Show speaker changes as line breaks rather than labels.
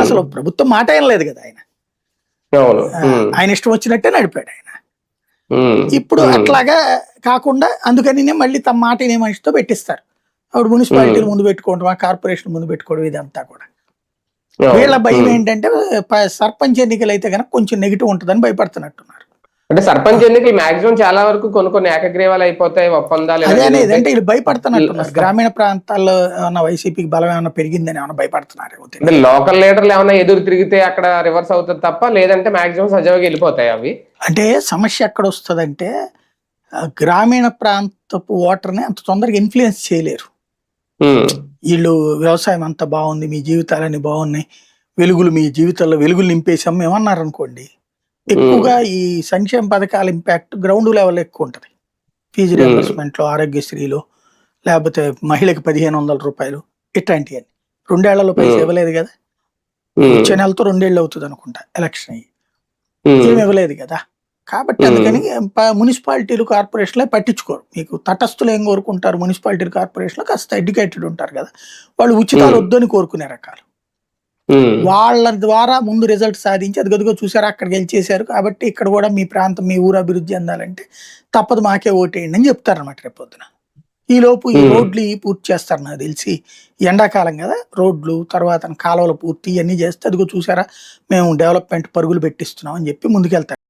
అసలు ప్రభుత్వం మాట ఏం లేదు కదా ఆయన. ఆయన ఇష్టం వచ్చినట్టే నడిపాడు ఆయన. ఇప్పుడు అట్లాగా కాకుండా అందుకని మళ్ళీ తమ మాట వినే మనిషితో పెట్టిస్తారు. అప్పుడు మున్సిపాలిటీలు ముందు పెట్టుకోవడం, కార్పొరేషన్ ముందు పెట్టుకోవడం, ఇదంతా కూడా. వీళ్ళ భయం ఏంటంటే సర్పంచ్ ఎన్నికలు అయితే కనుక కొంచెం నెగిటివ్ ఉంటుందని భయపడుతున్నట్టున్నారు.
అంటే సర్పంచ్ ఎన్నికలు మాక్సిమం చాలా వరకు కొన్ని ఏకగ్రీవాలు అయిపోతాయి, ఒప్పందాలు.
అదే అనేది అంటే వీళ్ళు భయపడుతున్నట్టున్నారు. గ్రామీణ ప్రాంతాల్లో ఏమన్నా వైసీపీకి బలం ఏమన్నా పెరిగిందని ఏమన్నా భయపడుతున్నారు.
అంటే లోకల్ లీడర్లు ఏమన్నా ఎదురు తిరిగితే అక్కడ రివర్స్ అవుతుంది తప్ప, లేదంటే మాక్సిమం సజావుగా వెళ్ళిపోతాయి అవి.
అంటే సమస్య ఎక్కడ వస్తుందంటే గ్రామీణ ప్రాంతపు ఓటర్ని అంత తొందరగా ఇన్ఫ్లుయెన్స్ చేయలేరు. వీళ్ళు వ్యవసాయం అంతా బాగుంది, మీ జీవితాలన్నీ బాగున్నాయి, వెలుగులు మీ జీవితాల్లో వెలుగులు నింపేసాం ఏమన్నారు అనుకోండి, ఎక్కువగా ఈ సంక్షేమ పథకాల ఇంపాక్ట్ గ్రౌండ్ లెవెల్ ఎక్కువ ఉంటుంది. ఫీజు రియంబర్స్మెంట్లో, ఆరోగ్యశ్రీలో, లేకపోతే మహిళకి 1500 రూపాయలు, ఇట్లాంటివన్నీ 2 ఏళ్లలో పైసలు ఇవ్వలేదు కదా. వచ్చే నెలతో 2 ఏళ్ళు అవుతుంది అనుకుంటా ఎలక్షన్ అయ్యి, ఏమి ఇవ్వలేదు కదా. కాబట్టి అందుకని మున్సిపాలిటీలు, కార్పొరేషన్లే పట్టించుకోరు. మీకు తటస్థులు ఏం కోరుకుంటారు, మున్సిపాలిటీలు, కార్పొరేషన్లో కాస్త ఎడ్యుకేటెడ్ ఉంటారు కదా, వాళ్ళు ఉచితాలు వద్దని కోరుకునే రకాలు. వాళ్ళ ద్వారా ముందు రిజల్ట్ సాధించి అది గదిగో చూసారా అక్కడ గెలిచేశారు కాబట్టి ఇక్కడ కూడా మీ ప్రాంతం, మీ ఊరు అభివృద్ధి చెందాలంటే తప్పదు మాకే ఓటేయండి అని చెప్తారనమాట రేపొద్దున. ఈలోపు ఈ రోడ్లు పూర్తి చేస్తారు. నాకు తెలిసి ఎండాకాలం కదా, రోడ్లు తర్వాత కాలువలు పూర్తి ఇవన్నీ చేస్తే అదిగో చూసారా మేము డెవలప్మెంట్ పరుగులు పెట్టిస్తున్నాం అని చెప్పి ముందుకెళ్తారు.